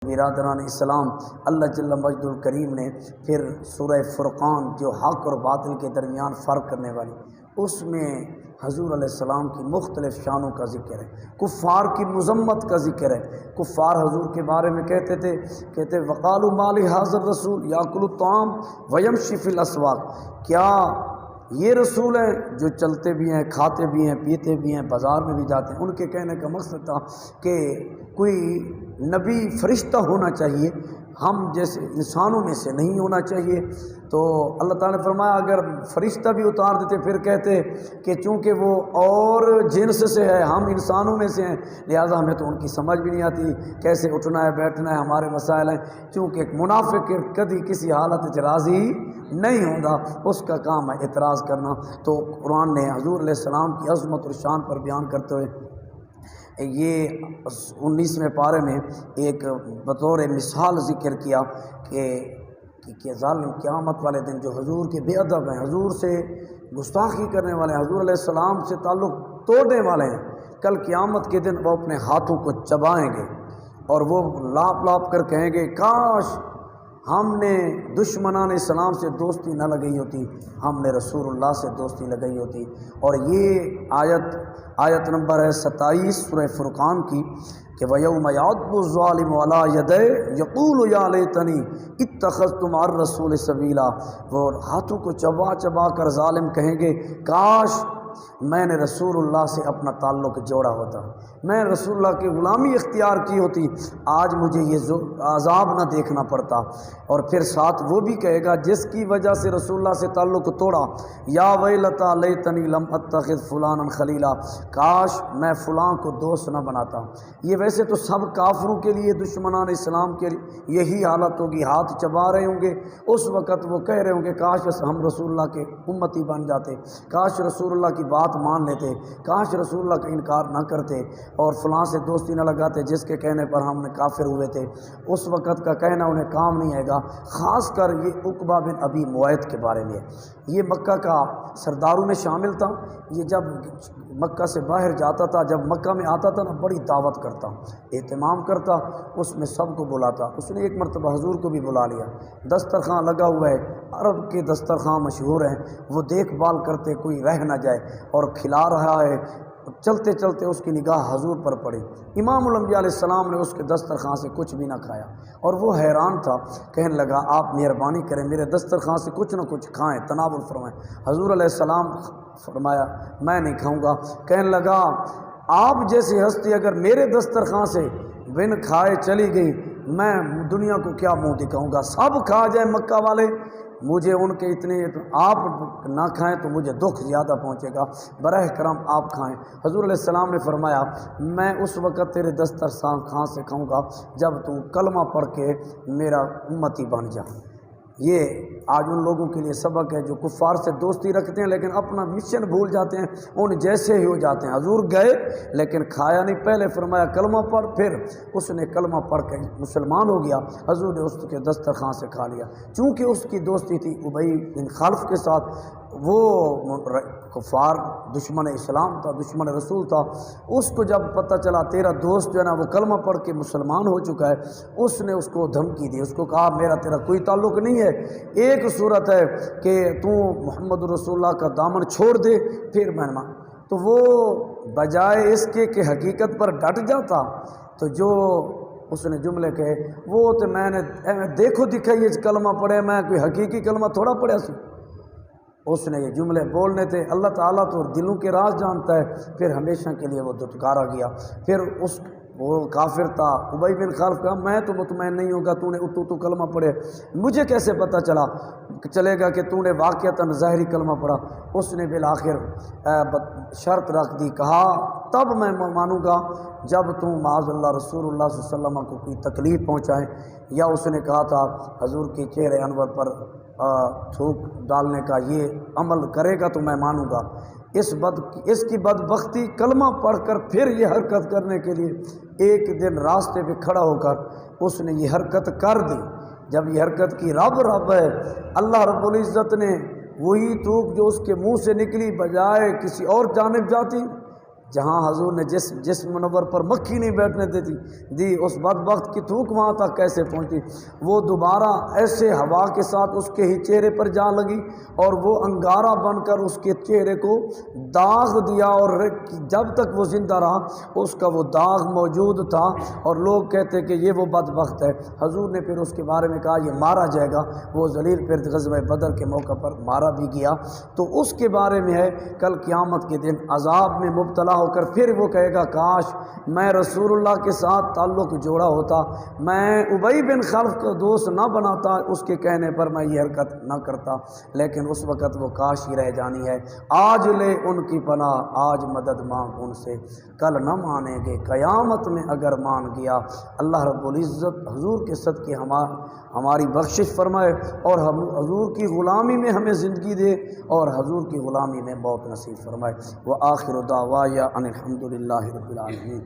برادران اسلام، اللہ جل مجد الکریم نے پھر سورہ فرقان جو حق اور باطل کے درمیان فرق کرنے والی، اس میں حضور علیہ السلام کی مختلف شانوں کا ذکر ہے، کفار کی مذمت کا ذکر ہے۔ کفار حضور کے بارے میں کہتے وقالوا ما لهذا الرسول یاکل الطعام ویمشی فی الاسواق، کیا یہ رسول ہیں جو چلتے بھی ہیں، کھاتے بھی ہیں، پیتے بھی ہیں، بازار میں بھی جاتے ہیں۔ ان کے کہنے کا مقصد تھا کہ کوئی نبی فرشتہ ہونا چاہیے، ہم جیسے انسانوں میں سے نہیں ہونا چاہیے۔ تو اللہ تعالیٰ نے فرمایا اگر فرشتہ بھی اتار دیتے پھر کہتے کہ چونکہ وہ اور جنس سے ہے، ہم انسانوں میں سے ہیں، لہٰذا ہمیں تو ان کی سمجھ بھی نہیں آتی کیسے اٹھنا ہے بیٹھنا ہے، ہمارے مسائل ہیں۔ چونکہ ایک منافق کبھی کسی حالت راضی نہیں ہوگا، اس کا کام ہے اعتراض کرنا۔ تو قرآن نے حضور علیہ السلام کی عظمت اور شان پر بیان کرتے ہوئے یہ 19ویں پارے میں ایک بطور مثال ذکر کیا کہ ظالم قیامت والے دن جو حضور کے بے ادب ہیں، حضور سے گستاخی کرنے والے ہیں، حضور علیہ السلام سے تعلق توڑنے والے ہیں، کل قیامت کے دن وہ اپنے ہاتھوں کو چبائیں گے اور وہ لاپ لاپ کر کہیں گے کاش ہم نے دشمنان اسلام سے دوستی نہ لگئی ہوتی، ہم نے رسول اللہ سے دوستی لگئی ہوتی۔ اور یہ آیت نمبر ہے 27 سورہ فرقان کی کہ وَيَوْمَ يَعَضُّ الظَّالِمُ عَلَىٰ يَدَيْهِ يَقُولُ يَا لَيْتَنِي اتَّخَذْتُ مَعَ الرَّسُولِ سَبِيلًا، وہ ہاتھوں کو چبا چبا کر ظالم کہیں گے کاش میں نے رسول اللہ سے اپنا تعلق جوڑا ہوتا، میں رسول اللہ کی غلامی اختیار کی ہوتی، آج مجھے یہ عذاب نہ دیکھنا پڑتا۔ اور پھر ساتھ وہ بھی کہے گا جس کی وجہ سے رسول اللہ سے تعلق توڑا، یا ویلتا لیتنی لم اتخذ فلانا خلیلا، کاش میں فلاں کو دوست نہ بناتا۔ یہ ویسے تو سب کافروں کے لیے، دشمنان اسلام کے لیے یہی حالت ہوگی، ہاتھ چبا رہے ہوں گے، اس وقت وہ کہہ رہے ہوں گے کاش ہم رسول اللہ کے امتی بن جاتے، کاش رسول اللہ کی بات مان لیتے، کاش رسول اللہ کا انکار نہ کرتے اور فلاں سے دوستی نہ لگاتے جس کے کہنے پر ہم نے کافر ہوئے تھے۔ اس وقت کا کہنا انہیں کام نہیں آئے گا۔ خاص کر یہ عقبہ بن ابی معیط کے بارے میں، یہ مکہ کا سرداروں میں شامل تھا۔ یہ جب مکہ سے باہر جاتا تھا، جب مکہ میں آتا تھا نا، بڑی دعوت کرتا، اہتمام کرتا، اس میں سب کو بلاتا۔ اس نے ایک مرتبہ حضور کو بھی بلا لیا، دسترخوان لگا ہوا ہے، عرب کے دسترخوان مشہور ہیں، وہ دیکھ بھال کرتے کوئی رہ نہ جائے، اور کھلا رہا ہے۔ چلتے چلتے اس کی نگاہ حضور پر پڑی، امام الانبیاء علیہ السلام نے اس کے دسترخوان سے کچھ بھی نہ کھایا، اور وہ حیران تھا، کہنے لگا آپ مہربانی کریں میرے دسترخوان سے کچھ نہ کچھ کھائیں، تناول فرمائیں۔ حضور علیہ السلام فرمایا میں نہیں کھاؤں گا۔ کہنے لگا آپ جیسی ہستی اگر میرے دسترخوان سے بن کھائے چلی گئی، میں دنیا کو کیا منہ دکھاؤں گا؟ سب کھا جائے مکہ والے، مجھے ان کے اتنے آپ نہ کھائیں تو مجھے دکھ زیادہ پہنچے گا، براہ کرم آپ کھائیں۔ حضور علیہ السلام نے فرمایا میں اس وقت تیرے دسترخوان سے کھاؤں گا جب تو کلمہ پڑھ کے میرا امتی بن جا۔ یہ آج ان لوگوں کے لیے سبق ہے جو کفار سے دوستی رکھتے ہیں لیکن اپنا مشن بھول جاتے ہیں، ان جیسے ہی ہو جاتے ہیں۔ حضور گئے لیکن کھایا نہیں، پہلے فرمایا کلمہ پڑھ، پھر اس نے کلمہ پڑھ کے مسلمان ہو گیا، حضور نے اس کے دسترخوان سے کھا لیا۔ چونکہ اس کی دوستی تھی ابی بن خلف کے ساتھ، وہ کفار دشمن اسلام تھا، دشمن رسول تھا، اس کو جب پتہ چلا تیرا دوست جو ہے نا وہ کلمہ پڑھ کے مسلمان ہو چکا ہے، اس نے اس کو دھمکی دی، اس کو کہا میرا تیرا کوئی تعلق نہیں ہے، ایک صورت ہے کہ تو محمد رسول اللہ کا دامن چھوڑ دے پھر میں مان۔ تو وہ بجائے اس کے کہ حقیقت پر ڈٹ جاتا، تو جو اس نے جملے کہے وہ تو میں نے دیکھو دکھائی یہ کلمہ پڑھے، میں کوئی حقیقی کلمہ تھوڑا پڑھا سی۔ اس نے یہ جملے بولنے تھے، اللہ تعالیٰ تو دلوں کے راز جانتا ہے، پھر ہمیشہ کے لیے وہ دھتکارا گیا۔ پھر وہ کافر تھا ابی بن خلف کا، میں تو مطمئن نہیں ہوگا تو نے تو کلمہ پڑھے، مجھے کیسے پتہ چلے گا کہ تو نے واقعتاً ظاہری کلمہ پڑھا۔ اس نے بالآخر شرط رکھ دی، کہا تب میں مانوں گا جب تم معاذ اللہ رسول اللہ صلی اللہ علیہ وسلم کو کوئی تکلیف پہنچائیں، یا اس نے کہا تھا حضور کے چہرے انور پر تھوک ڈالنے کا، یہ عمل کرے گا تو میں مانوں گا۔ اس کی بدبختی کلمہ پڑھ کر پھر یہ حرکت کرنے کے لیے ایک دن راستے پہ کھڑا ہو کر اس نے یہ حرکت کر دی۔ جب یہ حرکت کی رب ہے، اللہ رب العزت نے وہی تھوک جو اس کے منہ سے نکلی بجائے کسی اور جانب جاتی، جہاں حضور نے جسم منور پر مکھی نہیں بیٹھنے دی اس بدبخت کی تھوک وہاں تک کیسے پہنچی؟ وہ دوبارہ ایسے ہوا کے ساتھ اس کے ہی چہرے پر جا لگی اور وہ انگارہ بن کر اس کے چہرے کو داغ دیا، اور جب تک وہ زندہ رہا اس کا وہ داغ موجود تھا، اور لوگ کہتے کہ یہ وہ بدبخت ہے۔ حضور نے پھر اس کے بارے میں کہا یہ مارا جائے گا۔ وہ ذلیل پھر غزوہ بدر کے موقع پر مارا بھی گیا۔ تو اس کے بارے میں ہے کل قیامت کے دن عذاب میں مبتلا ہو کر پھر وہ کہے گا کاش میں رسول اللہ کے ساتھ تعلق جوڑا ہوتا، میں ابی بن خلف کو دوست نہ بناتا، اس کے کہنے پر میں یہ حرکت نہ کرتا، لیکن اس وقت وہ کاش ہی رہ جانی ہے۔ آج لے ان کی پناہ، آج مدد مانگ ان سے، کل نہ مانیں گے قیامت میں اگر مان گیا۔ اللہ رب العزت حضور کے صدقے ہماری بخشش فرمائے، اور ہم حضور کی غلامی میں ہمیں زندگی دے، اور حضور کی غلامی میں موت نصیب فرمائے۔ وآخر دعوایا ان الحمد للہ رب العالمین۔